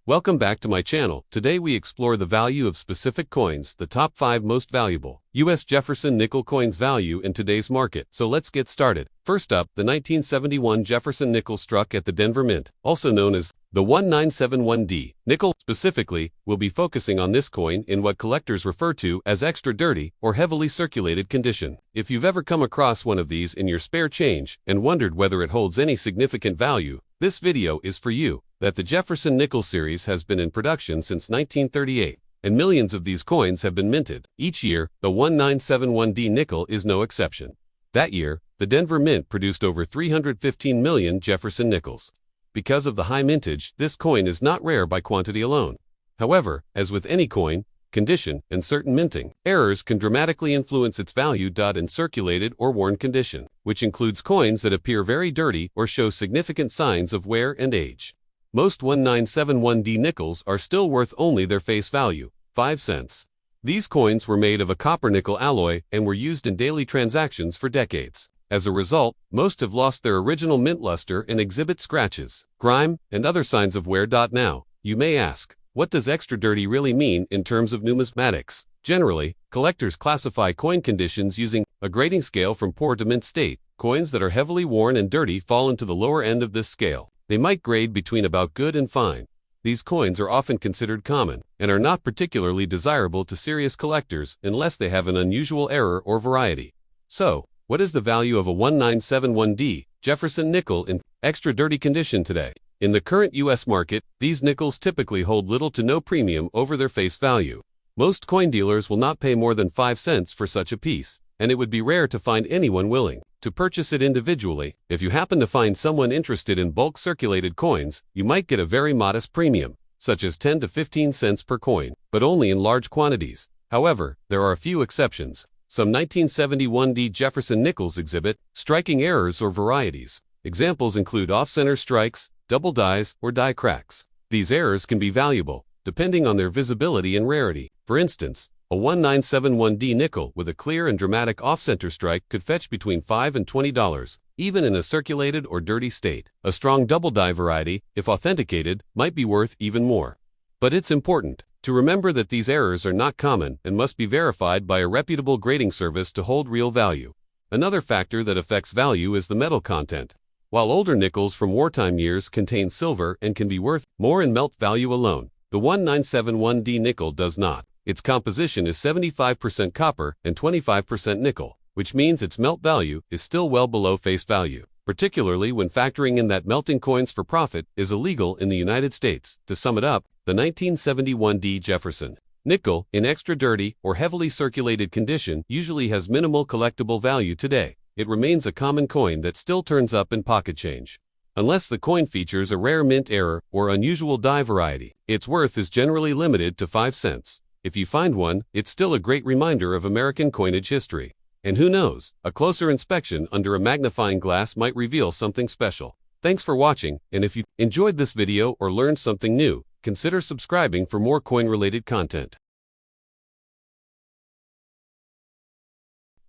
Welcome back to my channel. Today we explore the value of specific coins, the top 5 most valuable U.S. Jefferson nickel coins value in today's market. So let's get started. First up, the 1971 Jefferson nickel struck at the Denver Mint, also known as the 1971D nickel. Specifically, we'll be focusing on this coin in what collectors refer to as extra dirty or heavily circulated condition. If you've ever come across one of these in your spare change and wondered whether it holds any significant value, this video is for you. That the Jefferson nickel series has been in production since 1938, and millions of these coins have been minted. Each year, the 1971D nickel is no exception. That year, the Denver Mint produced over 315 million Jefferson nickels. Because of the high mintage, this coin is not rare by quantity alone. However, as with any coin, condition, and certain minting errors can dramatically influence its value. In circulated or worn condition, which includes coins that appear very dirty or show significant signs of wear and age. Most 1971D nickels are still worth only their face value, 5 cents. These coins were made of a copper-nickel alloy and were used in daily transactions for decades. As a result, most have lost their original mint luster and exhibit scratches, grime, and other signs of wear. Now, you may ask, what does extra dirty really mean in terms of numismatics? Generally, collectors classify coin conditions using a grading scale from poor to mint state. Coins that are heavily worn and dirty fall into the lower end of this scale. They might grade between about good and fine. These coins are often considered common and are not particularly desirable to serious collectors unless they have an unusual error or variety. So, what is the value of a 1971D Jefferson nickel in extra dirty condition today? In the current U.S. market, these nickels typically hold little to no premium over their face value. Most coin dealers will not pay more than 5 cents for such a piece, and it would be rare to find anyone willing to purchase it individually. If you happen to find someone interested in bulk circulated coins, you might get a very modest premium, such as 10 to 15 cents per coin, but only in large quantities. However, there are a few exceptions. Some 1971D Jefferson nickels exhibit striking errors or varieties. Examples include off-center strikes, double dies, or die cracks. These errors can be valuable, depending on their visibility and rarity. For instance, a 1971D nickel with a clear and dramatic off-center strike could fetch between $5 and $20, even in a circulated or dirty state. A strong double die variety, if authenticated, might be worth even more. But it's important to remember that these errors are not common and must be verified by a reputable grading service to hold real value. Another factor that affects value is the metal content. While older nickels from wartime years contain silver and can be worth more in melt value alone, the 1971D nickel does not. Its composition is 75% copper and 25% nickel, which means its melt value is still well below face value, particularly when factoring in that melting coins for profit is illegal in the United States. To sum it up, the 1971D Jefferson nickel, in extra dirty or heavily circulated condition, usually has minimal collectible value today. It remains a common coin that still turns up in pocket change. Unless the coin features a rare mint error or unusual die variety, its worth is generally limited to 5 cents. If you find one, it's still a great reminder of American coinage history. And who knows, a closer inspection under a magnifying glass might reveal something special. Thanks for watching, and if you enjoyed this video or learned something new, consider subscribing for more coin-related content.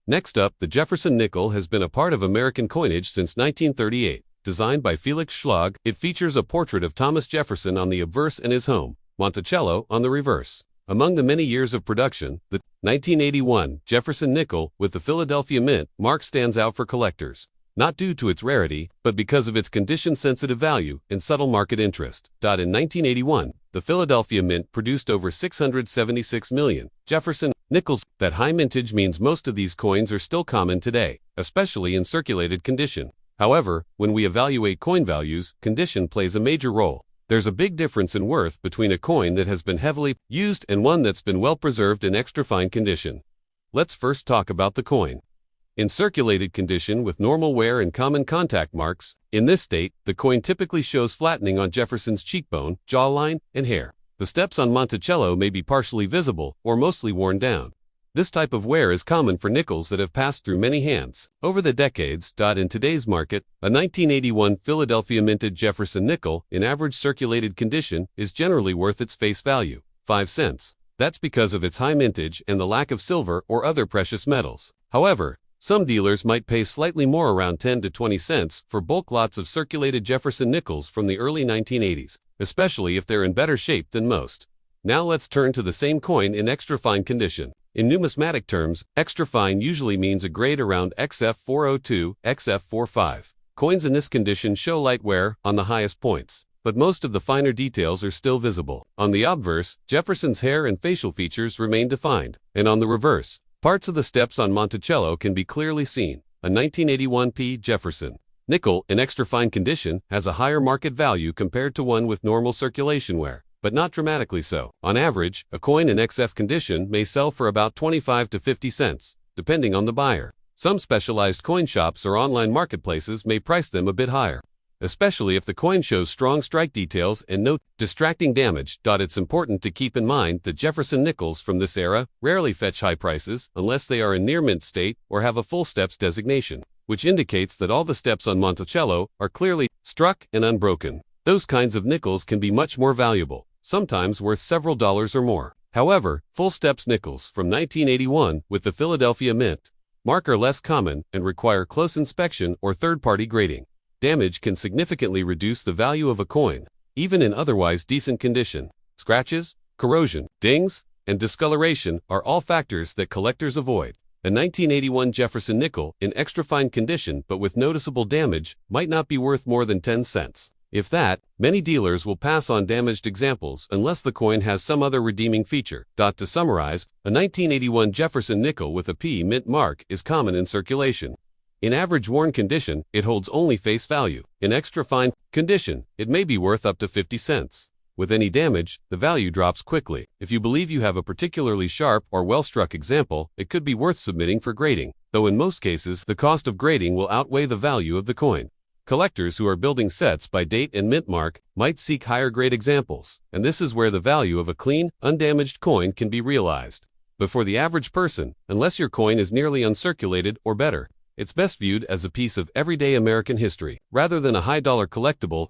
Next up, the Jefferson nickel has been a part of American coinage since 1938. Designed by Felix Schlag, it features a portrait of Thomas Jefferson on the obverse and his home, Monticello, on the reverse. Among the many years of production, the 1981 Jefferson nickel with the Philadelphia Mint mark stands out for collectors, not due to its rarity, but because of its condition-sensitive value and subtle market interest. In 1981, the Philadelphia Mint produced over 676 million Jefferson nickels. That high mintage means most of these coins are still common today, especially in circulated condition. However, when we evaluate coin values, condition plays a major role. There's a big difference in worth between a coin that has been heavily used and one that's been well preserved in extra fine condition. Let's first talk about the coin. In circulated condition with normal wear and common contact marks, in this state, the coin typically shows flattening on Jefferson's cheekbone, jawline, and hair. The steps on Monticello may be partially visible or mostly worn down. This type of wear is common for nickels that have passed through many hands over the decades. In today's market, a 1981 Philadelphia minted Jefferson nickel in average circulated condition is generally worth its face value, 5 cents. That's because of its high mintage and the lack of silver or other precious metals. However, some dealers might pay slightly more, around 10 to 20 cents, for bulk lots of circulated Jefferson nickels from the early 1980s. especially if they're in better shape than most. Now let's turn to the same coin in extra fine condition. In numismatic terms, extra fine usually means a grade around XF402, XF45. Coins in this condition show light wear on the highest points, but most of the finer details are still visible. On the obverse, Jefferson's hair and facial features remain defined, and on the reverse, parts of the steps on Monticello can be clearly seen. A 1981p Jefferson nickel in extra fine condition has a higher market value compared to one with normal circulation wear, but not dramatically so. On average, a coin in XF condition may sell for about 25 to 50 cents, depending on the buyer. Some specialized coin shops or online marketplaces may price them a bit higher, especially if the coin shows strong strike details and no distracting damage. It's important to keep in mind that Jefferson nickels from this era rarely fetch high prices unless they are in near mint state or have a full steps designation, which indicates that all the steps on Monticello are clearly struck and unbroken. Those kinds of nickels can be much more valuable, sometimes worth several dollars or more. However, full steps nickels from 1981 with the Philadelphia Mint mark are less common and require close inspection or third-party grading. Damage can significantly reduce the value of a coin, even in otherwise decent condition. Scratches, corrosion, dings, and discoloration are all factors that collectors avoid. A 1981 Jefferson nickel in extra fine condition but with noticeable damage might not be worth more than 10 cents. If that, many dealers will pass on damaged examples unless the coin has some other redeeming feature. To summarize, a 1981 Jefferson nickel with a P mint mark is common in circulation. In average worn condition, it holds only face value. In extra fine condition, it may be worth up to 50 cents. With any damage, the value drops quickly. If you believe you have a particularly sharp or well-struck example, it could be worth submitting for grading, though in most cases, the cost of grading will outweigh the value of the coin. Collectors who are building sets by date and mint mark might seek higher grade examples, and this is where the value of a clean, undamaged coin can be realized. But for the average person, unless your coin is nearly uncirculated or better, it's best viewed as a piece of everyday American history, rather than a high-dollar collectible.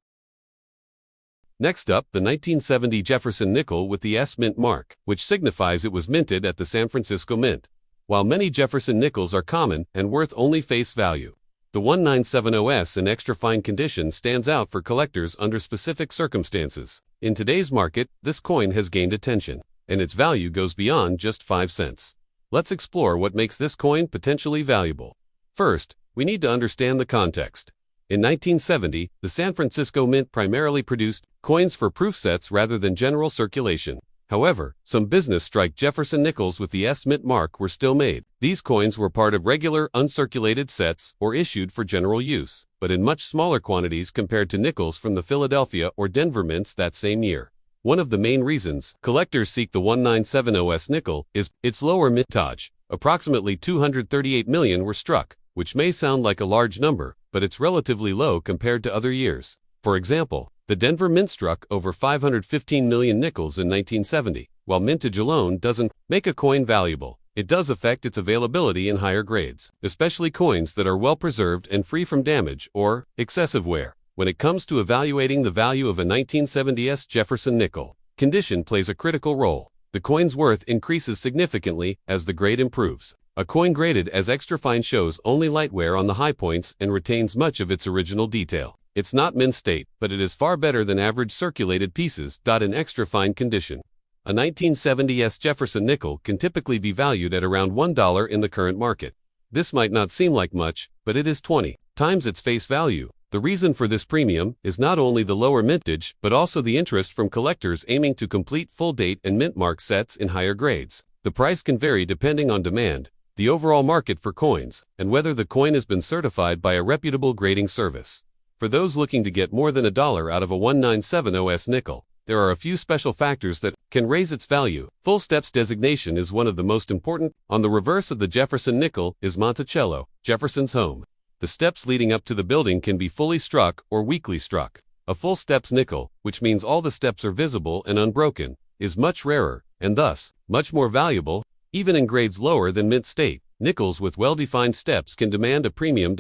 Next up, the 1970 Jefferson nickel with the S mint mark, which signifies it was minted at the San Francisco Mint. While many Jefferson nickels are common and worth only face value, the 1970S in extra fine condition stands out for collectors under specific circumstances. In today's market, this coin has gained attention, and its value goes beyond just 5 cents. Let's explore what makes this coin potentially valuable. First, we need to understand the context. In 1970, the San Francisco Mint primarily produced coins for proof sets rather than general circulation. However, some business-strike Jefferson nickels with the S mint mark were still made. These coins were part of regular, uncirculated sets or issued for general use, but in much smaller quantities compared to nickels from the Philadelphia or Denver mints that same year. One of the main reasons collectors seek the 1970S nickel is its lower mintage. Approximately 238 million were struck, which may sound like a large number, but it's relatively low compared to other years. For example, the Denver Mint struck over 515 million nickels in 1970. While mintage alone doesn't make a coin valuable, it does affect its availability in higher grades, especially coins that are well preserved and free from damage or excessive wear. When it comes to evaluating the value of a 1970s Jefferson nickel, condition plays a critical role. The coin's worth increases significantly as the grade improves. A coin graded as extra fine shows only light wear on the high points and retains much of its original detail. It's not mint state, but it is far better than average circulated pieces. In extra fine condition, a 1970s Jefferson nickel can typically be valued at around $1 in the current market. This might not seem like much, but it is 20 times its face value. The reason for this premium is not only the lower mintage, but also the interest from collectors aiming to complete full date and mint mark sets in higher grades. The price can vary depending on demand, the overall market for coins, and whether the coin has been certified by a reputable grading service. For those looking to get more than $1 out of a 1970s nickel, there are a few special factors that can raise its value. Full steps designation is one of the most important. On the reverse of the Jefferson nickel is Monticello, Jefferson's home. The steps leading up to the building can be fully struck or weakly struck. A full steps nickel, which means all the steps are visible and unbroken, is much rarer, and thus, much more valuable, even in grades lower than mint state. Nickels with well-defined steps can demand a premium.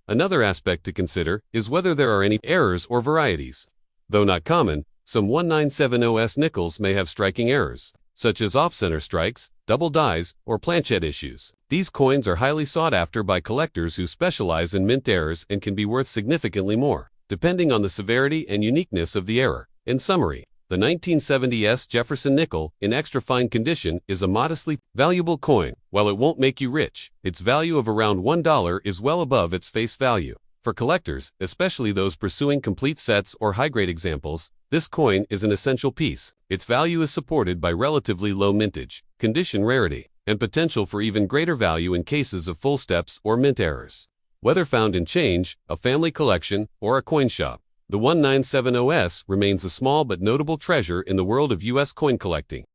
Another aspect to consider is whether there are any errors or varieties. Though not common, some 1970s nickels may have striking errors, such as off-center strikes, double dies, or planchette issues. These coins are highly sought after by collectors who specialize in mint errors and can be worth significantly more, depending on the severity and uniqueness of the error. In summary, the 1970s Jefferson nickel, in extra fine condition, is a modestly valuable coin. While it won't make you rich, its value of around $1 is well above its face value. For collectors, especially those pursuing complete sets or high-grade examples, this coin is an essential piece. Its value is supported by relatively low mintage, condition rarity, and potential for even greater value in cases of full steps or mint errors. Whether found in change, a family collection, or a coin shop, the 1970s remains a small but notable treasure in the world of U.S. coin collecting.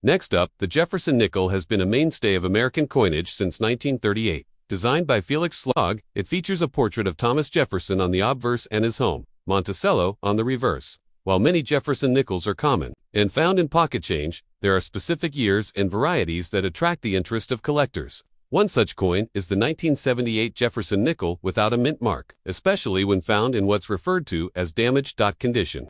Next up, the Jefferson nickel has been a mainstay of American coinage since 1938. Designed by Felix Slog, it features a portrait of Thomas Jefferson on the obverse and his home, Monticello, on the reverse. While many Jefferson nickels are common and found in pocket change, there are specific years and varieties that attract the interest of collectors. One such coin is the 1978 Jefferson nickel without a mint mark, especially when found in what's referred to as damaged condition.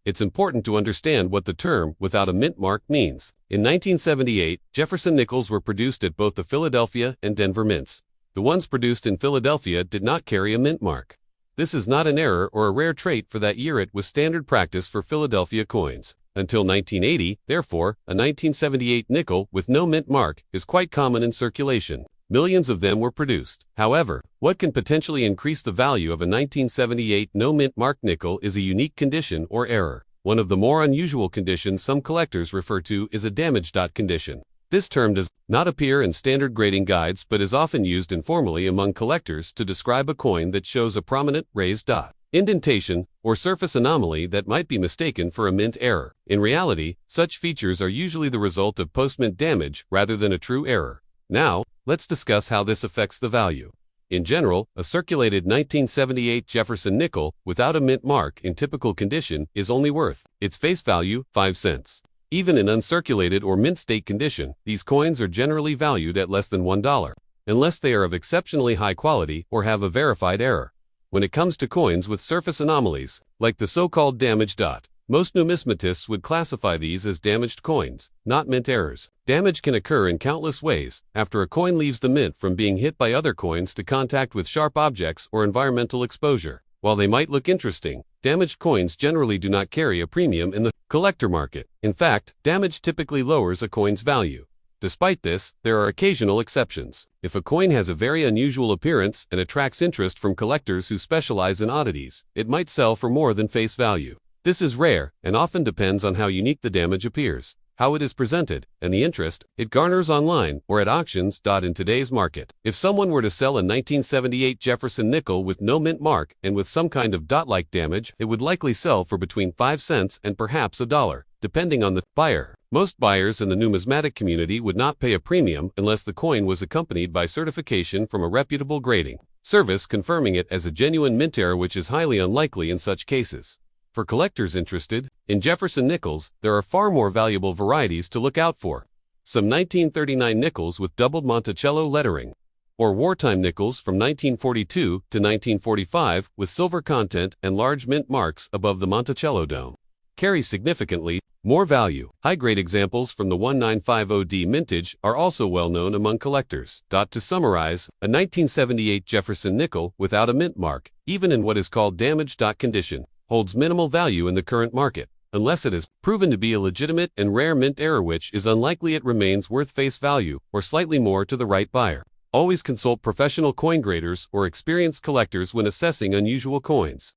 It's important to understand what the term without a mint mark means. In 1978, Jefferson nickels were produced at both the Philadelphia and Denver mints. The ones produced in Philadelphia did not carry a mint mark. This is not an error or a rare trait for that year. It was standard practice for Philadelphia coins. Until 1980, therefore, a 1978 nickel with no mint mark is quite common in circulation. Millions of them were produced. However, what can potentially increase the value of a 1978 no mint mark nickel is a unique condition or error. One of the more unusual conditions some collectors refer to is a damaged condition. This term does not appear in standard grading guides but is often used informally among collectors to describe a coin that shows a prominent raised dot, indentation, or surface anomaly that might be mistaken for a mint error. In reality, such features are usually the result of post-mint damage rather than a true error. Now, let's discuss how this affects the value. In general, a circulated 1978 Jefferson nickel without a mint mark in typical condition is only worth its face value, 5 cents. Even in uncirculated or mint state condition, these coins are generally valued at less than $1, unless they are of exceptionally high quality or have a verified error. When it comes to coins with surface anomalies, like the so-called damaged dot, most numismatists would classify these as damaged coins, not mint errors. Damage can occur in countless ways, after a coin leaves the mint from being hit by other coins to contact with sharp objects or environmental exposure. While they might look interesting, damaged coins generally do not carry a premium in the collector market. In fact, damage typically lowers a coin's value. Despite this, there are occasional exceptions. If a coin has a very unusual appearance and attracts interest from collectors who specialize in oddities, it might sell for more than face value. This is rare and often depends on how unique the damage appears, how it is presented, and the interest it garners online or at auctions. In today's market, if someone were to sell a 1978 Jefferson nickel with no mint mark and with some kind of dot-like damage, it would likely sell for between 5 cents and perhaps $1, depending on the buyer. Most buyers in the numismatic community would not pay a premium unless the coin was accompanied by certification from a reputable grading service confirming it as a genuine mint error, which is highly unlikely in such cases. For collectors interested in Jefferson nickels, there are far more valuable varieties to look out for. Some 1939 nickels with doubled Monticello lettering, or wartime nickels from 1942 to 1945 with silver content and large mint marks above the Monticello dome, carry significantly more value. High-grade examples from the 1950D mintage are also well known among collectors. To summarize, a 1978 Jefferson nickel without a mint mark, even in what is called damaged condition, holds minimal value in the current market. Unless it is proven to be a legitimate and rare mint error, which is unlikely, it remains worth face value or slightly more to the right buyer. Always consult professional coin graders or experienced collectors when assessing unusual coins.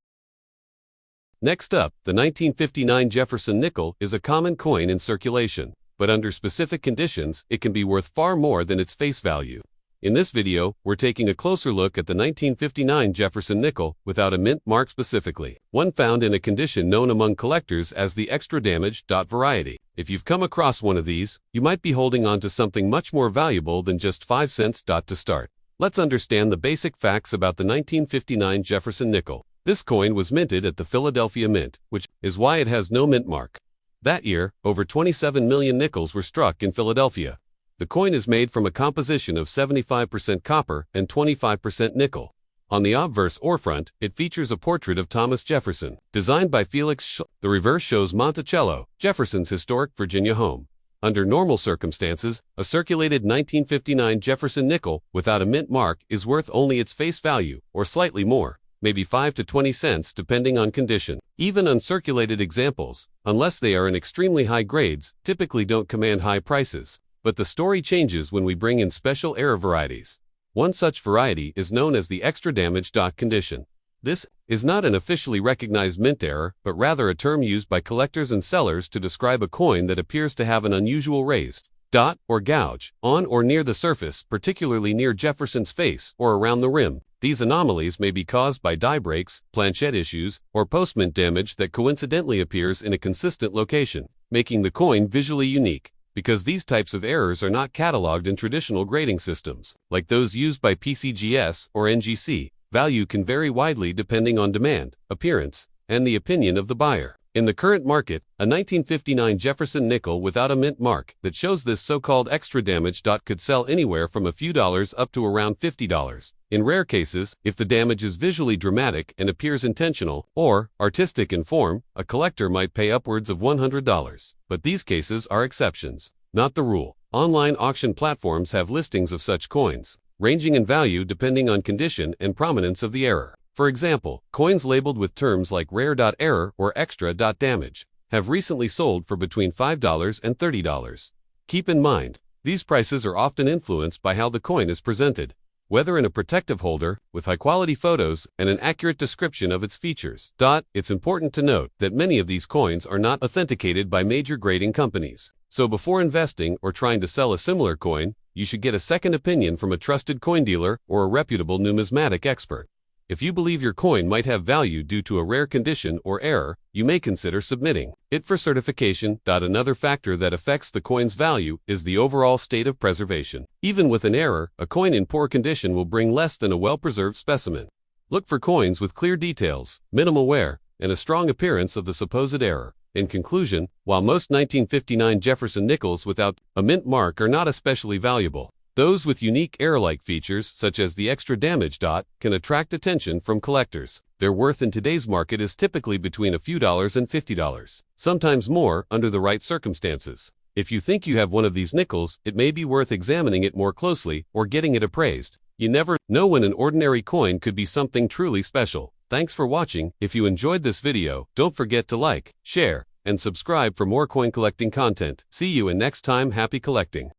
Next up, the 1959 Jefferson nickel is a common coin in circulation, but under specific conditions, it can be worth far more than its face value. In this video, we're taking a closer look at the 1959 Jefferson nickel without a mint mark, specifically one found in a condition known among collectors as the extra damaged variety. If you've come across one of these, you might be holding on to something much more valuable than just 5 cents. To start, let's understand the basic facts about the 1959 Jefferson nickel. This coin was minted at the Philadelphia Mint, which is why it has no mint mark. That year, over 27 million nickels were struck in Philadelphia. The coin is made from a composition of 75% copper and 25% nickel. On the obverse or front, it features a portrait of Thomas Jefferson, designed by Felix. The reverse shows Monticello, Jefferson's historic Virginia home. Under normal circumstances, a circulated 1959 Jefferson nickel without a mint mark is worth only its face value, or slightly more. maybe 5 to 20 cents depending on condition. Even uncirculated examples, unless they are in extremely high grades, typically don't command high prices. But the story changes when we bring in special error varieties. One such variety is known as the extra damage dot condition. This is not an officially recognized mint error, but rather a term used by collectors and sellers to describe a coin that appears to have an unusual raised dot or gouge on or near the surface, particularly near Jefferson's face or around the rim. These anomalies may be caused by die breaks, planchette issues, or postmint damage that coincidentally appears in a consistent location, making the coin visually unique. Because these types of errors are not cataloged in traditional grading systems, like those used by PCGS or NGC, value can vary widely depending on demand, appearance, and the opinion of the buyer. In the current market, a 1959 Jefferson nickel without a mint mark that shows this so-called extra damage dot could sell anywhere from a few dollars up to around $50. In rare cases, if the damage is visually dramatic and appears intentional or artistic in form, a collector might pay upwards of $100. But these cases are exceptions, not the rule. Online auction platforms have listings of such coins, ranging in value depending on condition and prominence of the error. For example, coins labeled with terms like rare.error or extra.damage have recently sold for between $5 and $30. Keep in mind, these prices are often influenced by how the coin is presented, whether in a protective holder, with high-quality photos and an accurate description of its features. It's important to note that many of these coins are not authenticated by major grading companies. So before investing or trying to sell a similar coin, you should get a second opinion from a trusted coin dealer or a reputable numismatic expert. If you believe your coin might have value due to a rare condition or error, you may consider submitting it for certification. Another factor that affects the coin's value is the overall state of preservation. Even with an error, a coin in poor condition will bring less than a well-preserved specimen. Look for coins with clear details, minimal wear, and a strong appearance of the supposed error. In conclusion, while most 1959 Jefferson nickels without a mint mark are not especially valuable, those with unique error-like features, such as the extra damage dot, can attract attention from collectors. Their worth in today's market is typically between a few dollars and $50, sometimes more under the right circumstances. If you think you have one of these nickels, it may be worth examining it more closely or getting it appraised. You never know when an ordinary coin could be something truly special. Thanks for watching. If you enjoyed this video, don't forget to like, share, and subscribe for more coin collecting content. See you in next time. Happy collecting!